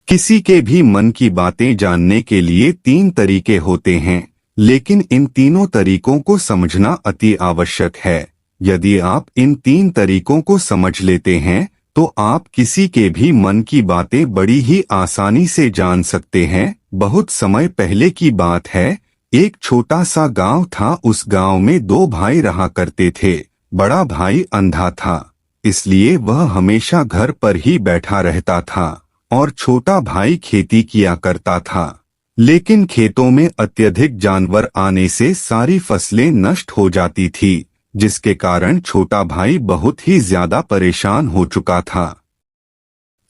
किसी के भी मन की बातें जानने के लिए 3 तरीके होते हैं, लेकिन इन तीनों तरीकों को समझना अति आवश्यक है। यदि आप इन 3 तरीकों को समझ लेते हैं तो आप किसी के भी मन की बातें बड़ी ही आसानी से जान सकते हैं। बहुत समय पहले की बात है, एक छोटा सा गांव था। उस गांव में 2 भाई रहा करते थे। बड़ा भाई अंधा था, इसलिए वह हमेशा घर पर ही बैठा रहता था और छोटा भाई खेती किया करता था। लेकिन खेतों में अत्यधिक जानवर आने से सारी फसलें नष्ट हो जाती थी, जिसके कारण छोटा भाई बहुत ही ज्यादा परेशान हो चुका था।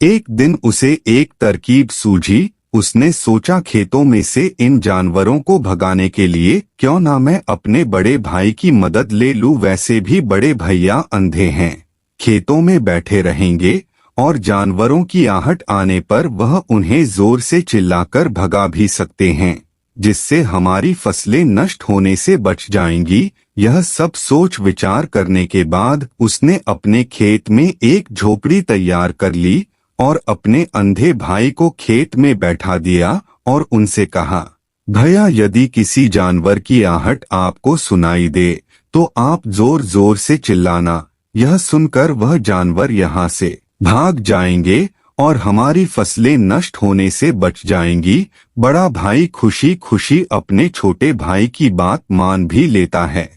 एक दिन उसे एक तरकीब सूझी। उसने सोचा, खेतों में से इन जानवरों को भगाने के लिए क्यों ना मैं अपने बड़े भाई की मदद ले लूं। वैसे भी बड़े भैया अंधे हैं, खेतों में बैठे रहेंगे और जानवरों की आहट आने पर वह उन्हें जोर से चिल्लाकर भगा भी सकते हैं, जिससे हमारी फसलें नष्ट होने से बच जाएंगी। यह सब सोच विचार करने के बाद उसने अपने खेत में एक झोपड़ी तैयार कर ली और अपने अंधे भाई को खेत में बैठा दिया और उनसे कहा, भैया, यदि किसी जानवर की आहट आपको सुनाई दे तो आप जोर जोर से चिल्लाना। यह सुनकर वह जानवर यहाँ से भाग जाएंगे और हमारी फसलें नष्ट होने से बच जाएंगी। बड़ा भाई खुशी खुशी अपने छोटे भाई की बात मान भी लेता है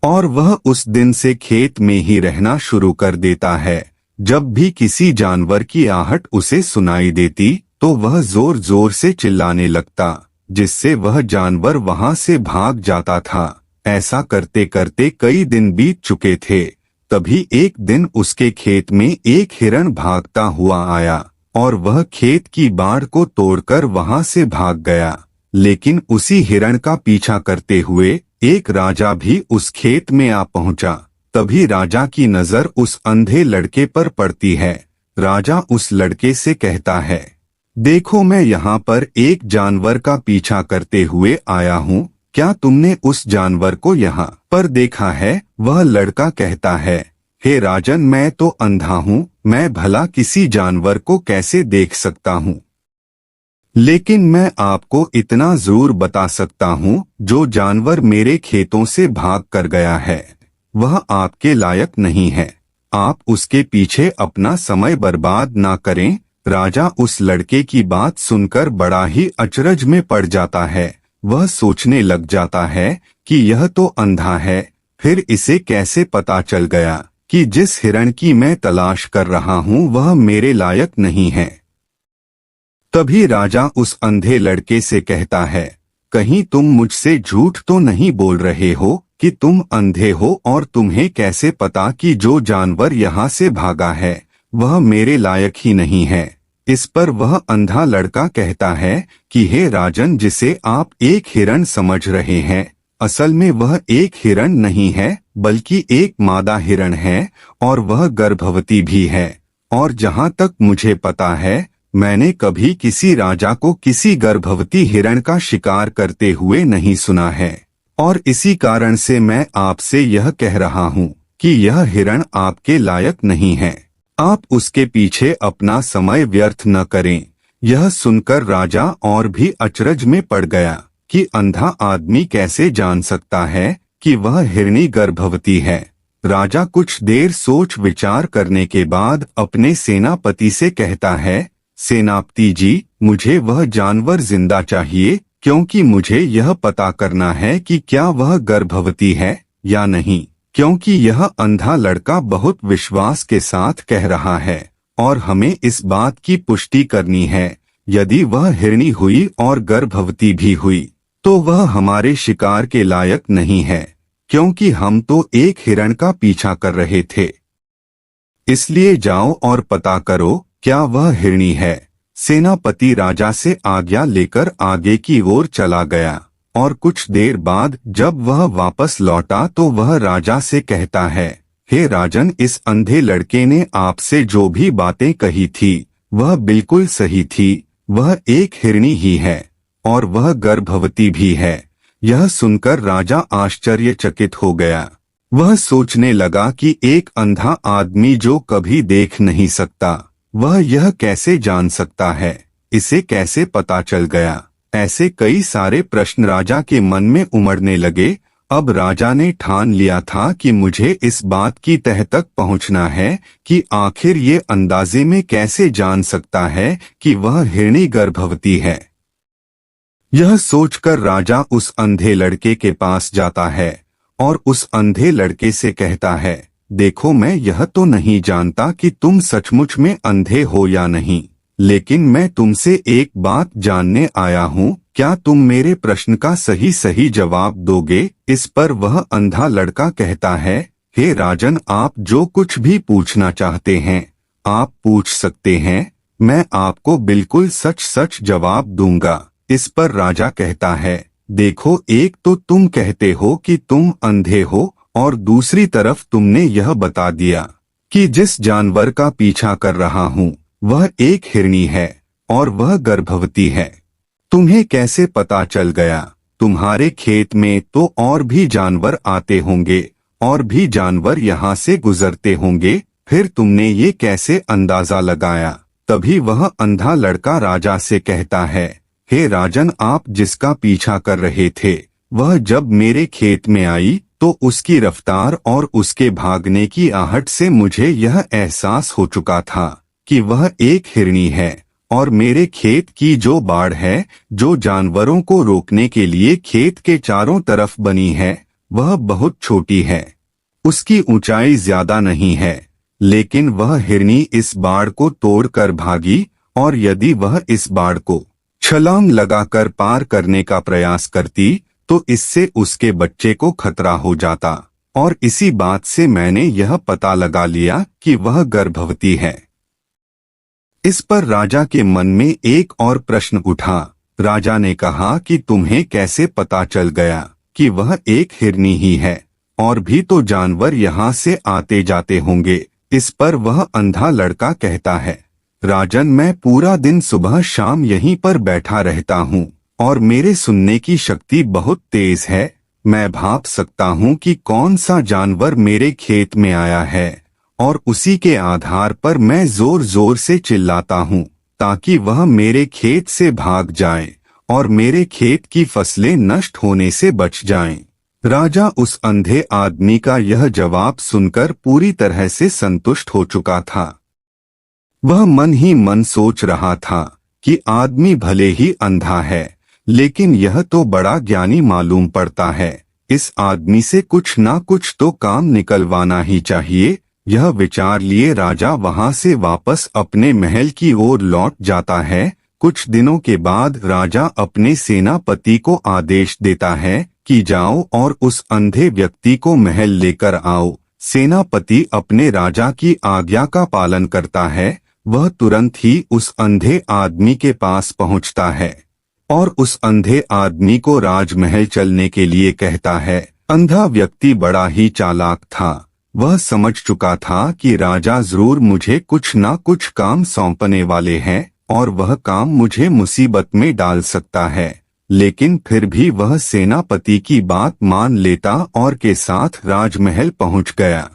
और वह उस दिन से खेत में ही रहना शुरू कर देता है। जब भी किसी जानवर की आहट उसे सुनाई देती तो वह जोर जोर से चिल्लाने लगता, जिससे वह जानवर वहां से भाग जाता था। ऐसा करते करते कई दिन बीत चुके थे। तभी एक दिन उसके खेत में एक हिरण भागता हुआ आया और वह खेत की बाड़ को तोड़कर वहां से भाग गया। लेकिन उसी हिरण का पीछा करते हुए एक राजा भी उस खेत में आ पहुंचा। तभी राजा की नजर उस अंधे लड़के पर पड़ती है। राजा उस लड़के से कहता है, देखो, मैं यहाँ पर एक जानवर का पीछा करते हुए आया हूँ। क्या तुमने उस जानवर को यहाँ पर देखा है? वह लड़का कहता है, हे राजन, मैं तो अंधा हूँ, मैं भला किसी जानवर को कैसे देख सकता हूँ। लेकिन मैं आपको इतना जरूर बता सकता हूँ, जो जानवर मेरे खेतों से भाग कर गया है वह आपके लायक नहीं है। आप उसके पीछे अपना समय बर्बाद ना करें। राजा उस लड़के की बात सुनकर बड़ा ही अचरज में पड़ जाता है। वह सोचने लग जाता है कि यह तो अंधा है, फिर इसे कैसे पता चल गया कि जिस हिरण की मैं तलाश कर रहा हूँ वह मेरे लायक नहीं है। तभी राजा उस अंधे लड़के से कहता है, कहीं तुम मुझसे झूठ तो नहीं बोल रहे हो कि तुम अंधे हो, और तुम्हें कैसे पता कि जो जानवर यहाँ से भागा है वह मेरे लायक ही नहीं है। इस पर वह अंधा लड़का कहता है कि हे राजन, जिसे आप एक हिरण समझ रहे हैं, असल में वह एक हिरण नहीं है बल्कि एक मादा हिरण है और वह गर्भवती भी है। और जहाँ तक मुझे पता है, मैंने कभी किसी राजा को किसी गर्भवती हिरण का शिकार करते हुए नहीं सुना है। और इसी कारण से मैं आपसे यह कह रहा हूँ कि यह हिरण आपके लायक नहीं है। आप उसके पीछे अपना समय व्यर्थ न करें। यह सुनकर राजा और भी अचरज में पड़ गया कि अंधा आदमी कैसे जान सकता है कि वह हिरणी गर्भवती है। राजा कुछ देर सोच विचार करने के बाद अपने सेनापति से कहता है, सेनापति जी, मुझे वह जानवर जिंदा चाहिए, क्योंकि मुझे यह पता करना है कि क्या वह गर्भवती है या नहीं। क्योंकि यह अंधा लड़का बहुत विश्वास के साथ कह रहा है और हमें इस बात की पुष्टि करनी है। यदि वह हिरणी हुई और गर्भवती भी हुई तो वह हमारे शिकार के लायक नहीं है, क्योंकि हम तो एक हिरण का पीछा कर रहे थे। इसलिए जाओ और पता करो क्या वह हिरणी है। सेनापति राजा से आज्ञा लेकर आगे की ओर चला गया और कुछ देर बाद जब वह वापस लौटा तो वह राजा से कहता है, हे राजन, इस अंधे लड़के ने आपसे जो भी बातें कही थी वह बिल्कुल सही थी। वह एक हिरणी ही है और वह गर्भवती भी है। यह सुनकर राजा आश्चर्यचकित हो गया। वह सोचने लगा कि एक अंधा आदमी जो कभी देख नहीं सकता, वह यह कैसे जान सकता है इसे कैसे पता चल गया? ऐसे कई सारे प्रश्न राजा के मन में उमड़ने लगे। अब राजा ने ठान लिया था कि मुझे इस बात की तह तक पहुंचना है कि आखिर ये अंदाजे में कैसे जान सकता है कि वह हिरणी गर्भवती है। यह सोचकर राजा उस अंधे लड़के के पास जाता है और उस अंधे लड़के से कहता है, देखो, मैं यह तो नहीं जानता कि तुम सचमुच में अंधे हो या नहीं, लेकिन मैं तुमसे एक बात जानने आया हूँ, क्या तुम मेरे प्रश्न का सही सही जवाब दोगे? इस पर वह अंधा लड़का कहता है, हे राजन, आप जो कुछ भी पूछना चाहते हैं आप पूछ सकते हैं, मैं आपको बिल्कुल सच सच जवाब दूंगा। इस पर राजा कहता है, देखो, एक तो तुम कहते हो कि तुम अंधे हो और दूसरी तरफ तुमने यह बता दिया कि जिस जानवर का पीछा कर रहा हूँ वह एक हिरणी है और वह गर्भवती है। तुम्हें कैसे पता चल गया? तुम्हारे खेत में तो और भी जानवर आते होंगे और भी जानवर यहाँ से गुजरते होंगे, फिर तुमने ये कैसे अंदाजा लगाया? तभी वह अंधा लड़का राजा से कहता है, हे राजन, आप जिसका पीछा कर रहे थे वह जब मेरे खेत में आई तो उसकी रफ्तार और उसके भागने की आहट से मुझे यह एहसास हो चुका था कि वह एक हिरणी है और मेरे खेत की जो बाड़ है, जो जानवरों को रोकने के लिए खेत के चारों तरफ बनी है, वह बहुत छोटी है। उसकी ऊंचाई ज्यादा नहीं है, लेकिन वह हिरणी इस बाड़ को तोड़कर भागी और यदि वह इस बाड़ को छलांग लगाकर पार करने का प्रयास करती तो इससे उसके बच्चे को खतरा हो जाता और इसी बात से मैंने यह पता लगा लिया कि वह गर्भवती है। इस पर राजा के मन में एक और प्रश्न उठा। राजा ने कहा कि तुम्हें कैसे पता चल गया कि वह एक हिरनी ही है, और भी तो जानवर यहाँ से आते जाते होंगे। इस पर वह अंधा लड़का कहता है, राजन, मैं पूरा दिन सुबह शाम यहीं पर बैठा रहता हूँ और मेरे सुनने की शक्ति बहुत तेज है। मैं भाप सकता हूँ कि कौन सा जानवर मेरे खेत में आया है और उसी के आधार पर मैं जोर जोर से चिल्लाता हूँ ताकि वह मेरे खेत से भाग जाए और मेरे खेत की फसलें नष्ट होने से बच जाएं। राजा उस अंधे आदमी का यह जवाब सुनकर पूरी तरह से संतुष्ट हो चुका था। वह मन ही मन सोच रहा था कि आदमी भले ही अंधा है, लेकिन यह तो बड़ा ज्ञानी मालूम पड़ता है। इस आदमी से कुछ ना कुछ तो काम निकलवाना ही चाहिए। यह विचार लिए राजा वहां से वापस अपने महल की ओर लौट जाता है। कुछ दिनों के बाद राजा अपने सेनापति को आदेश देता है कि जाओ और उस अंधे व्यक्ति को महल लेकर आओ। सेनापति अपने राजा की आज्ञा का पालन करता है। वह तुरंत ही उस अंधे आदमी के पास पहुंचता है और उस अंधे आदमी को राजमहल चलने के लिए कहता है। अंधा व्यक्ति बड़ा ही चालाक था। वह समझ चुका था कि राजा जरूर मुझे कुछ ना कुछ काम सौंपने वाले हैं और वह काम मुझे मुसीबत में डाल सकता है, लेकिन फिर भी वह सेनापति की बात मान लेता और के साथ राजमहल पहुंच गया।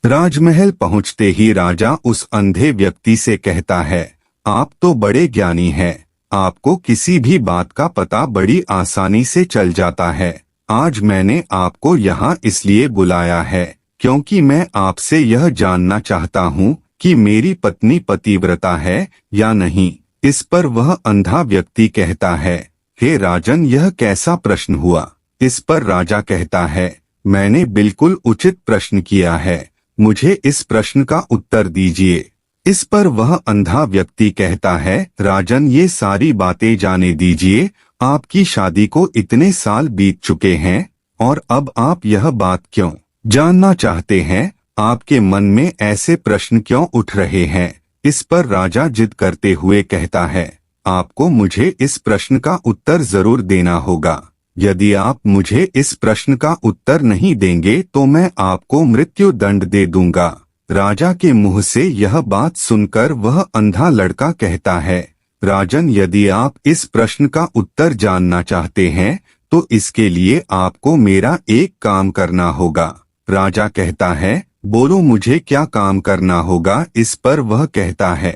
राजमहल पहुंचते ही राजा उस अंधे व्यक्ति से कहता है, आप तो बड़े ज्ञानी हैं, आपको किसी भी बात का पता बड़ी आसानी से चल जाता है। आज मैंने आपको यहाँ इसलिए बुलाया है क्योंकि मैं आपसे यह जानना चाहता हूँ कि मेरी पत्नी पतिव्रता है या नहीं। इस पर वह अंधा व्यक्ति कहता है, हे राजन, यह कैसा प्रश्न हुआ? इस पर राजा कहता है, मैंने बिल्कुल उचित प्रश्न किया है, मुझे इस प्रश्न का उत्तर दीजिए। इस पर वह अंधा व्यक्ति कहता है, राजन, ये सारी बातें जाने दीजिए। आपकी शादी को इतने साल बीत चुके हैं और अब आप यह बात क्यों जानना चाहते हैं? आपके मन में ऐसे प्रश्न क्यों उठ रहे हैं? इस पर राजा जिद करते हुए कहता है, आपको मुझे इस प्रश्न का उत्तर जरूर देना होगा। यदि आप मुझे इस प्रश्न का उत्तर नहीं देंगे तो मैं आपको मृत्यु दंड दे दूंगा। राजा के मुंह से यह बात सुनकर वह अंधा लड़का कहता है, राजन, यदि आप इस प्रश्न का उत्तर जानना चाहते हैं तो इसके लिए आपको मेरा एक काम करना होगा। राजा कहता है, बोलो, मुझे क्या काम करना होगा? इस पर वह कहता है,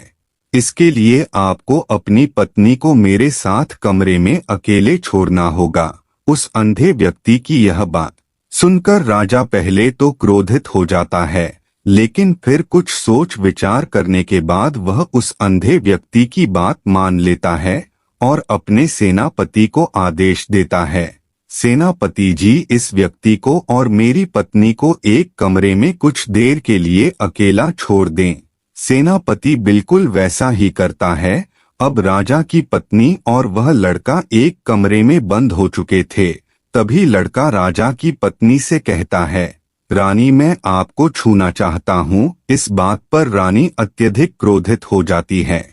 इसके लिए आपको अपनी पत्नी को मेरे साथ कमरे में अकेले छोड़ना होगा। उस अंधे व्यक्ति की यह बात सुनकर राजा पहले तो क्रोधित हो जाता है, लेकिन फिर कुछ सोच विचार करने के बाद वह उस अंधे व्यक्ति की बात मान लेता है और अपने सेनापति को आदेश देता है, सेनापति जी, इस व्यक्ति को और मेरी पत्नी को एक कमरे में कुछ देर के लिए अकेला छोड़ दें। सेनापति बिल्कुल वैसा ही करता है। अब राजा की पत्नी और वह लड़का एक कमरे में बंद हो चुके थे। तभी लड़का राजा की पत्नी से कहता है, रानी, मैं आपको छूना चाहता हूँ। इस बात पर रानी अत्यधिक क्रोधित हो जाती है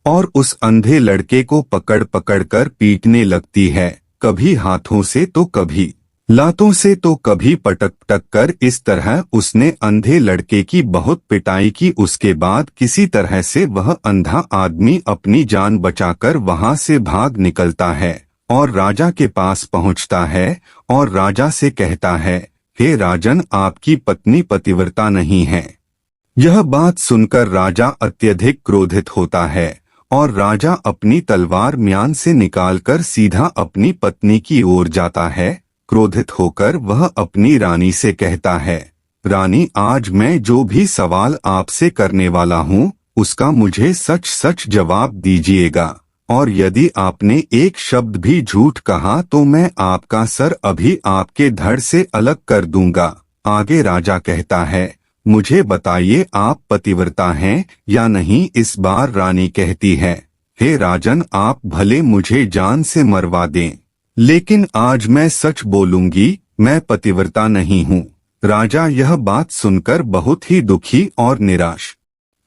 और उस अंधे लड़के को पकड़ पकड़ कर पीटने लगती है, कभी हाथों से तो कभी लातों से तो कभी पटक पटक कर। इस तरह उसने अंधे लड़के की बहुत पिटाई की। उसके बाद किसी तरह से वह अंधा आदमी अपनी जान बचाकर वहां से भाग निकलता है और राजा के पास पहुंचता है और राजा से कहता है, हे राजन, आपकी पत्नी पतिव्रता नहीं है। यह बात सुनकर राजा अत्यधिक क्रोधित होता है और राजा अपनी तलवार म्यान से निकालकर सीधा अपनी पत्नी की ओर जाता है। क्रोधित होकर वह अपनी रानी से कहता है, रानी, आज मैं जो भी सवाल आपसे करने वाला हूँ उसका मुझे सच सच जवाब दीजिएगा, और यदि आपने एक शब्द भी झूठ कहा तो मैं आपका सर अभी आपके धड़ से अलग कर दूंगा। आगे राजा कहता है, मुझे बताइए, आप पतिव्रता हैं या नहीं। इस बार रानी कहती है, हे राजन, आप भले मुझे जान से मरवा दें, लेकिन आज मैं सच बोलूंगी, मैं पतिव्रता नहीं हूँ। राजा यह बात सुनकर बहुत ही दुखी और निराश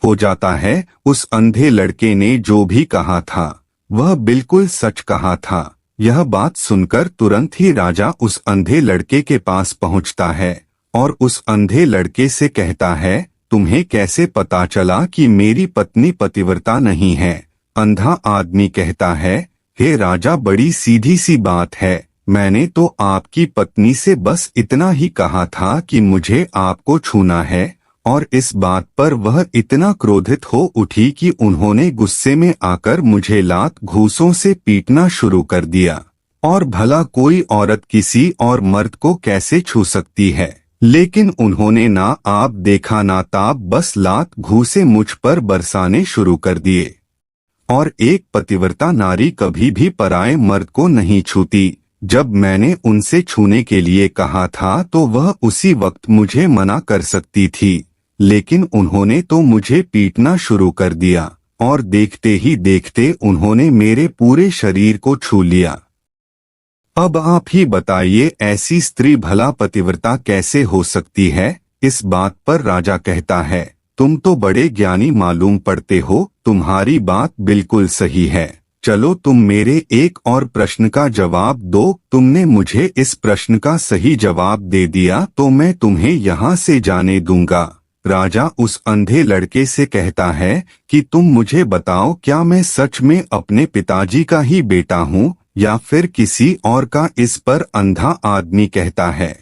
हो जाता है। उस अंधे लड़के ने जो भी कहा था वह बिल्कुल सच कहा था। यह बात सुनकर तुरंत ही राजा उस अंधे लड़के के पास पहुंचता है और उस अंधे लड़के से कहता है, तुम्हें कैसे पता चला कि मेरी पत्नी पतिव्रता नहीं है। अंधा आदमी कहता है, हे राजा, बड़ी सीधी सी बात है, मैंने तो आपकी पत्नी से बस इतना ही कहा था कि मुझे आपको छूना है, और इस बात पर वह इतना क्रोधित हो उठी कि उन्होंने गुस्से में आकर मुझे लात घूंसों से पीटना शुरू कर दिया। और भला कोई औरत किसी और मर्द को कैसे छू सकती है, लेकिन उन्होंने ना आप देखा ना ताप, बस लात घूंसे मुझ पर बरसाने शुरू कर दिए। और एक पतिव्रता नारी कभी भी पराये मर्द को नहीं छूती। जब मैंने उनसे छूने के लिए कहा था तो वह उसी वक्त मुझे मना कर सकती थी, लेकिन उन्होंने तो मुझे पीटना शुरू कर दिया और देखते ही देखते उन्होंने मेरे पूरे शरीर को छू लिया। अब आप ही बताइए, ऐसी स्त्री भला पतिव्रता कैसे हो सकती है। इस बात पर राजा कहता है, तुम तो बड़े ज्ञानी मालूम पड़ते हो, तुम्हारी बात बिल्कुल सही है। चलो तुम मेरे एक और प्रश्न का जवाब दो। तुमने मुझे इस प्रश्न का सही जवाब दे दिया तो मैं तुम्हें यहाँ से जाने दूंगा। राजा उस अंधे लड़के से कहता है कि तुम मुझे बताओ, क्या मैं सच में अपने पिताजी का ही बेटा हूँ या फिर किसी और का। इस पर अंधा आदमी कहता है,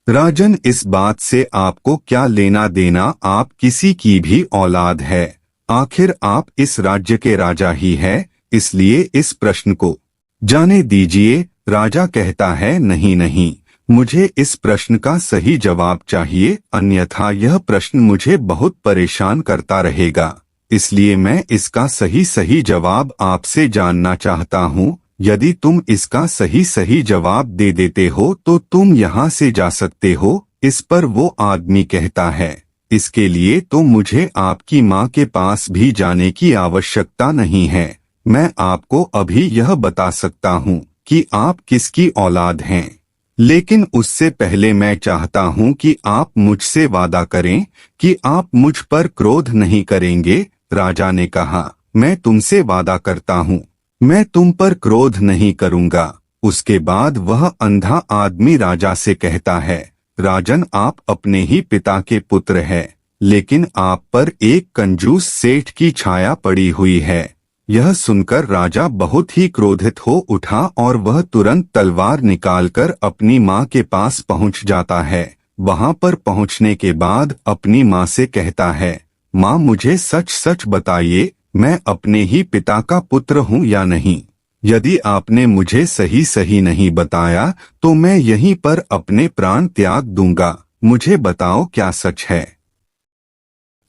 राजन, इस बात से आपको क्या लेना देना, आप किसी की भी औलाद है, आखिर आप इस राज्य के राजा ही है, इसलिए इस प्रश्न को जाने दीजिए। राजा कहता है, नहीं नहीं, मुझे इस प्रश्न का सही जवाब चाहिए, अन्यथा यह प्रश्न मुझे बहुत परेशान करता रहेगा, इसलिए मैं इसका सही जवाब आपसे जानना चाहता हूँ। यदि तुम इसका सही जवाब दे देते हो तो तुम यहाँ से जा सकते हो। इस पर वो आदमी कहता है, इसके लिए तो मुझे आपकी माँ के पास भी जाने की आवश्यकता नहीं है, मैं आपको अभी यह बता सकता हूँ कि आप किसकी औलाद हैं, लेकिन उससे पहले मैं चाहता हूँ कि आप मुझसे वादा करें कि आप मुझ पर क्रोध नहीं करेंगे। राजा ने कहा, मैं तुमसे वादा करता हूँ, मैं तुम पर क्रोध नहीं करूँगा। उसके बाद वह अंधा आदमी राजा से कहता है, राजन, आप अपने ही पिता के पुत्र हैं, लेकिन आप पर एक कंजूस सेठ की छाया पड़ी हुई है। यह सुनकर राजा बहुत ही क्रोधित हो उठा और वह तुरंत तलवार निकालकर अपनी माँ के पास पहुँच जाता है। वहां पर पहुँचने के बाद अपनी माँ से कहता है, माँ, मुझे सच सच बताइए, मैं अपने ही पिता का पुत्र हूँ या नहीं। यदि आपने मुझे सही सही नहीं बताया तो मैं यहीं पर अपने प्राण त्याग दूंगा। मुझे बताओ क्या सच है।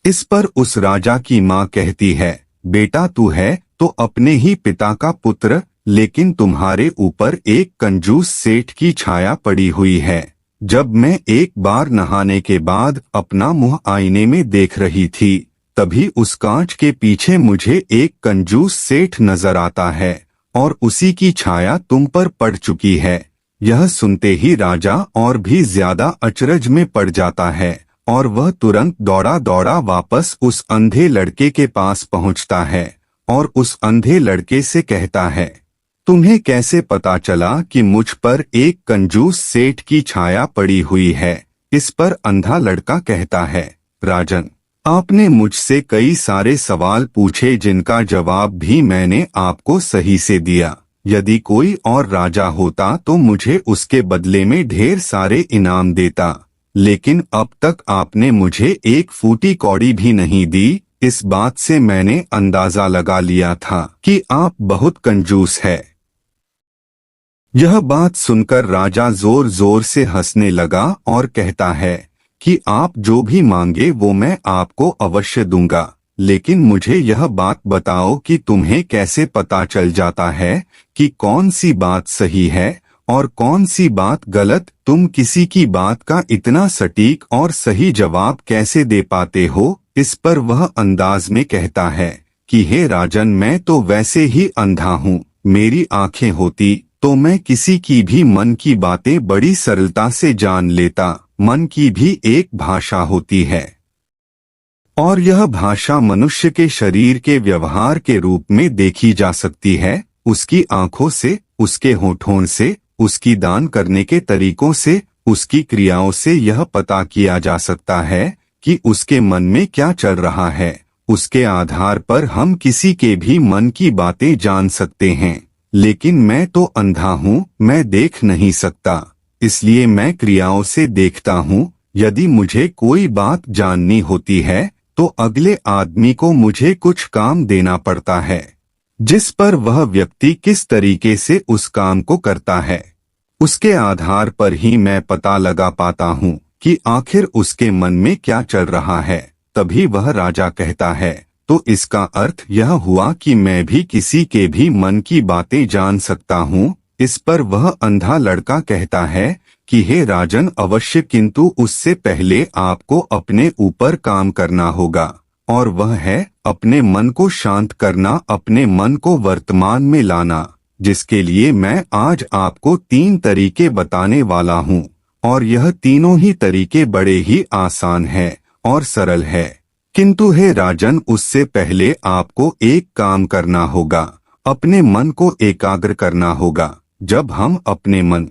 इस पर उस राजा की माँ कहती है, बेटा तू है तो अपने ही पिता का पुत्र, लेकिन तुम्हारे ऊपर एक कंजूस सेठ की छाया पड़ी हुई है। जब मैं एक बार नहाने के बाद अपना मुंह आईने में देख रही थी, तभी उस कांच के पीछे मुझे एक कंजूस सेठ नजर आता है और उसी की छाया तुम पर पड़ चुकी है। यह सुनते ही राजा और भी ज्यादा अचरज में पड़ जाता है और वह तुरंत दौड़ा दौड़ा वापस उस अंधे लड़के के पास पहुंचता है और उस अंधे लड़के से कहता है, तुम्हें कैसे पता चला कि मुझ पर एक कंजूस सेठ की छाया पड़ी हुई है। इस पर अंधा लड़का कहता है, राजन, आपने मुझसे कई सारे सवाल पूछे जिनका जवाब भी मैंने आपको सही से दिया। यदि कोई और राजा होता तो मुझे उसके बदले में ढेर सारे इनाम देता, लेकिन अब तक आपने मुझे एक फूटी कौड़ी भी नहीं दी। इस बात से मैंने अंदाजा लगा लिया था कि आप बहुत कंजूस है। यह बात सुनकर राजा जोर जोर से हंसने लगा और कहता है कि आप जो भी मांगे वो मैं आपको अवश्य दूंगा, लेकिन मुझे यह बात बताओ कि तुम्हें कैसे पता चल जाता है कि कौन सी बात सही है और कौन सी बात गलत। तुम किसी की बात का इतना सटीक और सही जवाब कैसे दे पाते हो। इस पर वह अंदाज में कहता है कि हे राजन, मैं तो वैसे ही अंधा हूँ। मेरी आंखें होती तो मैं किसी की भी मन की बातें बड़ी सरलता से जान लेता। मन की भी एक भाषा होती है और यह भाषा मनुष्य के शरीर के व्यवहार के रूप में देखी जा सकती है। उसकी आंखों से, उसके होठों से, उसकी दान करने के तरीकों से, उसकी क्रियाओं से यह पता किया जा सकता है कि उसके मन में क्या चल रहा है। उसके आधार पर हम किसी के भी मन की बातें जान सकते हैं, लेकिन मैं तो अंधा हूँ, मैं देख नहीं सकता, इसलिए मैं क्रियाओं से देखता हूँ। यदि मुझे कोई बात जाननी होती है तो अगले आदमी को मुझे कुछ काम देना पड़ता है, जिस पर वह व्यक्ति किस तरीके से उस काम को करता है, उसके आधार पर ही मैं पता लगा पाता हूँ कि आखिर उसके मन में क्या चल रहा है। तभी वह राजा कहता है, तो इसका अर्थ यह हुआ कि मैं भी किसी के भी मन की बातें जान सकता हूँ। इस पर वह अंधा लड़का कहता है कि हे राजन, अवश्य, किंतु उससे पहले आपको अपने ऊपर काम करना होगा, और वह है अपने मन को शांत करना, अपने मन को वर्तमान में लाना, जिसके लिए मैं आज आपको 3 तरीके बताने वाला हूँ। और यह तीनों ही तरीके बड़े ही आसान है और सरल है। किंतु हे राजन, उससे पहले आपको एक काम करना होगा, अपने मन को एकाग्र करना होगा। जब हम अपने मन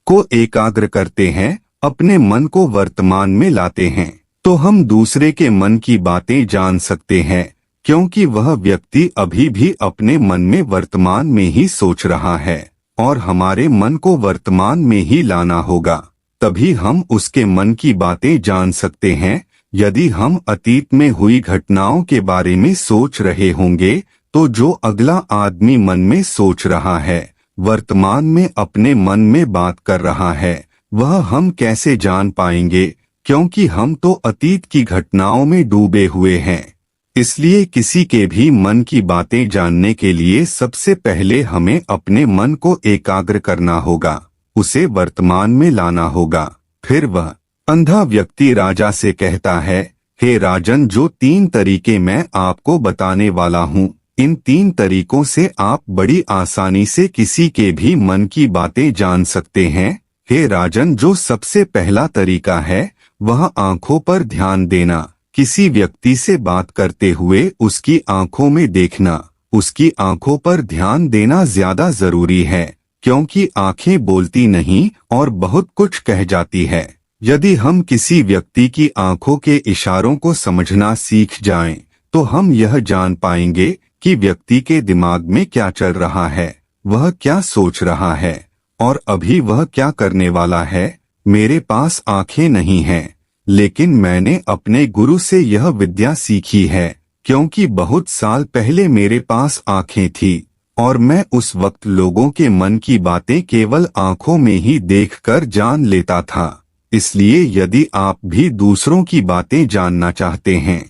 को एकाग्र करते हैं, अपने मन को वर्तमान में लाते हैं, तो हम दूसरे के मन की बातें जान सकते हैं, क्योंकि वह व्यक्ति अभी भी अपने मन में वर्तमान में ही सोच रहा है और हमारे मन को वर्तमान में ही लाना होगा, तभी हम उसके मन की बातें जान सकते हैं। यदि हम अतीत में हुई घटनाओं के बारे में सोच रहे होंगे तो जो अगला आदमी मन में सोच रहा है, वर्तमान में अपने मन में बात कर रहा है, वह हम कैसे जान पाएंगे, क्योंकि हम तो अतीत की घटनाओं में डूबे हुए हैं। इसलिए किसी के भी मन की बातें जानने के लिए सबसे पहले हमें अपने मन को एकाग्र करना होगा, उसे वर्तमान में लाना होगा। फिर वह अंधा व्यक्ति राजा से कहता है, हे राजन, जो 3 तरीके मैं आपको बताने वाला हूँ, इन 3 तरीकों से आप बड़ी आसानी से किसी के भी मन की बातें जान सकते हैं। हे राजन, जो सबसे पहला तरीका है वह आंखों पर ध्यान देना। किसी व्यक्ति से बात करते हुए उसकी आंखों में देखना, उसकी आंखों पर ध्यान देना ज्यादा जरूरी है, क्योंकि आंखें बोलती नहीं और बहुत कुछ कह जाती है। यदि हम किसी व्यक्ति की आंखों के इशारों को समझना सीख जाएं, तो हम यह जान पाएंगे कि व्यक्ति के दिमाग में क्या चल रहा है, वह क्या सोच रहा है और अभी वह क्या करने वाला है। मेरे पास आंखें नहीं हैं, लेकिन मैंने अपने गुरु से यह विद्या सीखी है। क्योंकि बहुत साल पहले मेरे पास आंखें थी और मैं उस वक्त लोगों के मन की बातें केवल आंखों में ही देखकर जान लेता था। इसलिए यदि आप भी दूसरों की बातें जानना चाहते हैं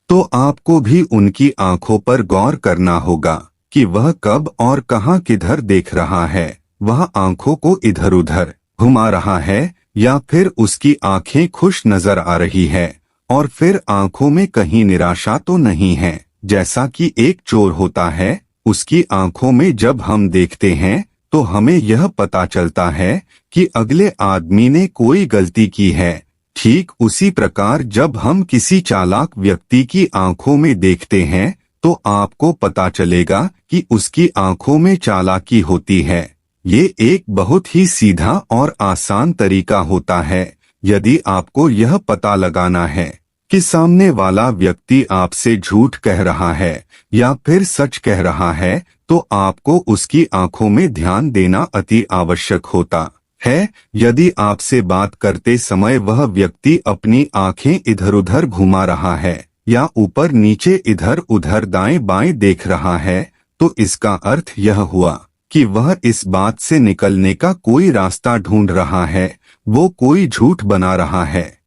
तो आपको भी उनकी आंखों पर गौर करना होगा कि वह कब और कहां किधर देख रहा है। वह आंखों को इधर उधर घुमा रहा है या फिर उसकी आंखें खुश नजर आ रही है और फिर आंखों में कहीं निराशा तो नहीं है। जैसा कि एक चोर होता है, उसकी आंखों में जब हम देखते हैं तो हमें यह पता चलता है कि अगले आदमी ने कोई गलती की है। ठीक उसी प्रकार जब हम किसी चालाक व्यक्ति की आंखों में देखते हैं तो आपको पता चलेगा कि उसकी आंखों में चालाकी होती है। ये एक बहुत ही सीधा और आसान तरीका होता है। यदि आपको यह पता लगाना है कि सामने वाला व्यक्ति आपसे झूठ कह रहा है या फिर सच कह रहा है, तो आपको उसकी आंखों में ध्यान देना अति आवश्यक होता है। यदि आपसे बात करते समय वह व्यक्ति अपनी आंखें इधर उधर घुमा रहा है या ऊपर नीचे इधर उधर दाएं बाएं देख रहा है, तो इसका अर्थ यह हुआ कि वह इस बात से निकलने का कोई रास्ता ढूंढ रहा है, वो कोई झूठ बना रहा है।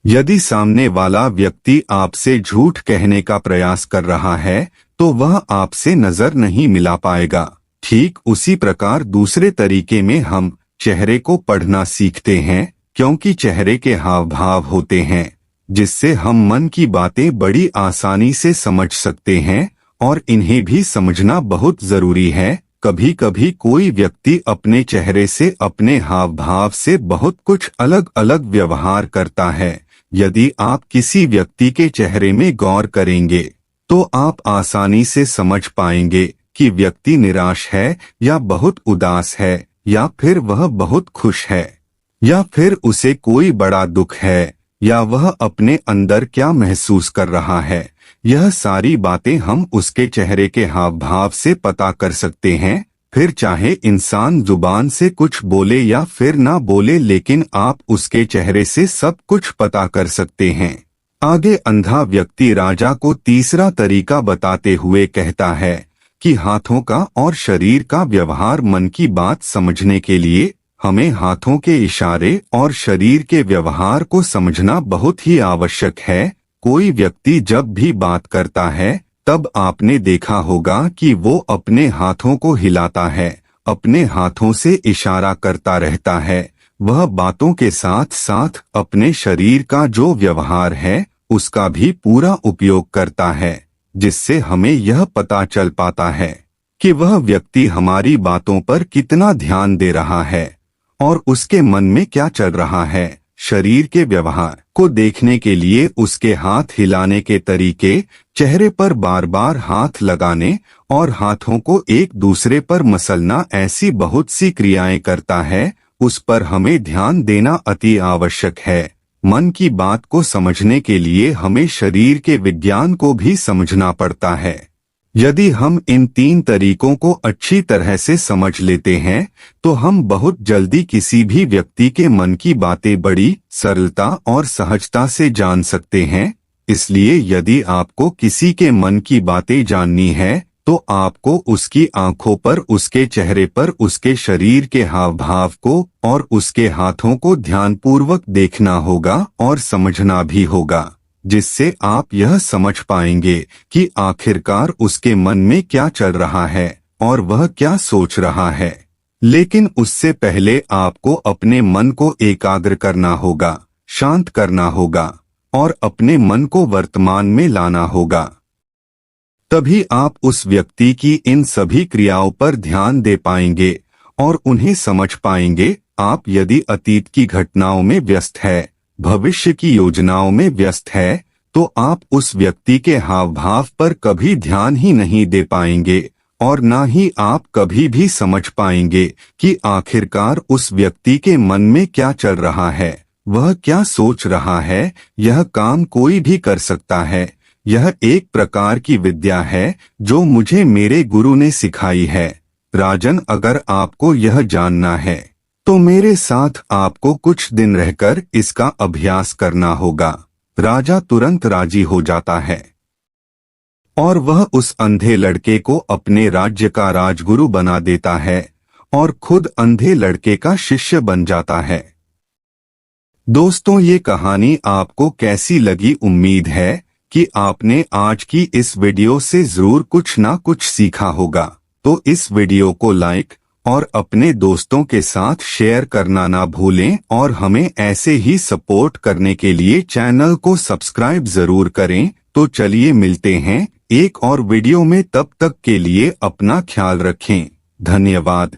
यदि सामने वाला व्यक्ति आपसे झूठ कहने का प्रयास कर रहा है तो वह आपसे नजर नहीं मिला पाएगा। ठीक उसी प्रकार दूसरे तरीके में हम चेहरे को पढ़ना सीखते हैं, क्योंकि चेहरे के हाव भाव होते हैं जिससे हम मन की बातें बड़ी आसानी से समझ सकते हैं और इन्हें भी समझना बहुत जरूरी है। कभी कभी कोई व्यक्ति अपने चेहरे से, अपने हाव भाव से बहुत कुछ अलग अलग व्यवहार करता है। यदि आप किसी व्यक्ति के चेहरे में गौर करेंगे तो आप आसानी से समझ पाएंगे कि व्यक्ति निराश है या बहुत उदास है या फिर वह बहुत खुश है या फिर उसे कोई बड़ा दुख है या वह अपने अंदर क्या महसूस कर रहा है। यह सारी बातें हम उसके चेहरे के हाव भाव से पता कर सकते हैं। फिर चाहे इंसान जुबान से कुछ बोले या फिर ना बोले, लेकिन आप उसके चेहरे से सब कुछ पता कर सकते हैं। आगे अंधा व्यक्ति राजा को तीसरा तरीका बताते हुए कहता है कि हाथों का और शरीर का व्यवहार, मन की बात समझने के लिए हमें हाथों के इशारे और शरीर के व्यवहार को समझना बहुत ही आवश्यक है। कोई व्यक्ति जब भी बात करता है तब आपने देखा होगा कि वो अपने हाथों को हिलाता है, अपने हाथों से इशारा करता रहता है। वह बातों के साथ साथ अपने शरीर का जो व्यवहार है उसका भी पूरा उपयोग करता है, जिससे हमें यह पता चल पाता है कि वह व्यक्ति हमारी बातों पर कितना ध्यान दे रहा है और उसके मन में क्या चल रहा है। शरीर के व्यवहार को देखने के लिए उसके हाथ हिलाने के तरीके, चेहरे पर बार बार हाथ लगाने और हाथों को एक दूसरे पर मसलना, ऐसी बहुत सी क्रियाएं करता है, उस पर हमें ध्यान देना अति आवश्यक है। मन की बात को समझने के लिए हमें शरीर के विज्ञान को भी समझना पड़ता है। यदि हम इन तीन तरीकों को अच्छी तरह से समझ लेते हैं तो हम बहुत जल्दी किसी भी व्यक्ति के मन की बातें बड़ी सरलता और सहजता से जान सकते हैं। इसलिए यदि आपको किसी के मन की बातें जाननी है तो आपको उसकी आंखों पर, उसके चेहरे पर, उसके शरीर के हाव भाव को और उसके हाथों को ध्यानपूर्वक देखना होगा और समझना भी होगा, जिससे आप यह समझ पाएंगे कि आखिरकार उसके मन में क्या चल रहा है और वह क्या सोच रहा है। लेकिन उससे पहले आपको अपने मन को एकाग्र करना होगा, शांत करना होगा और अपने मन को वर्तमान में लाना होगा। तभी आप उस व्यक्ति की इन सभी क्रियाओं पर ध्यान दे पाएंगे और उन्हें समझ पाएंगे। आप यदि अतीत की घटनाओं में व्यस्त है, भविष्य की योजनाओं में व्यस्त है, तो आप उस व्यक्ति के हाव भाव पर कभी ध्यान ही नहीं दे पाएंगे और ना ही आप कभी भी समझ पाएंगे कि आखिरकार उस व्यक्ति के मन में क्या चल रहा है, वह क्या सोच रहा है। यह काम कोई भी कर सकता है। यह एक प्रकार की विद्या है जो मुझे मेरे गुरु ने सिखाई है। राजन, अगर आपको यह जानना है तो मेरे साथ आपको कुछ दिन रहकर इसका अभ्यास करना होगा। राजा तुरंत राजी हो जाता है। और वह उस अंधे लड़के को अपने राज्य का राजगुरु बना देता है और खुद अंधे लड़के का शिष्य बन जाता है। दोस्तों, ये कहानी आपको कैसी लगी? उम्मीद है कि आपने आज की इस वीडियो से जरूर कुछ ना कुछ सीखा होगा। तो इस वीडियो को लाइक और अपने दोस्तों के साथ शेयर करना ना भूलें और हमें ऐसे ही सपोर्ट करने के लिए चैनल को सब्सक्राइब जरूर करें। तो चलिए मिलते हैं एक और वीडियो में, तब तक के लिए अपना ख्याल रखें। धन्यवाद।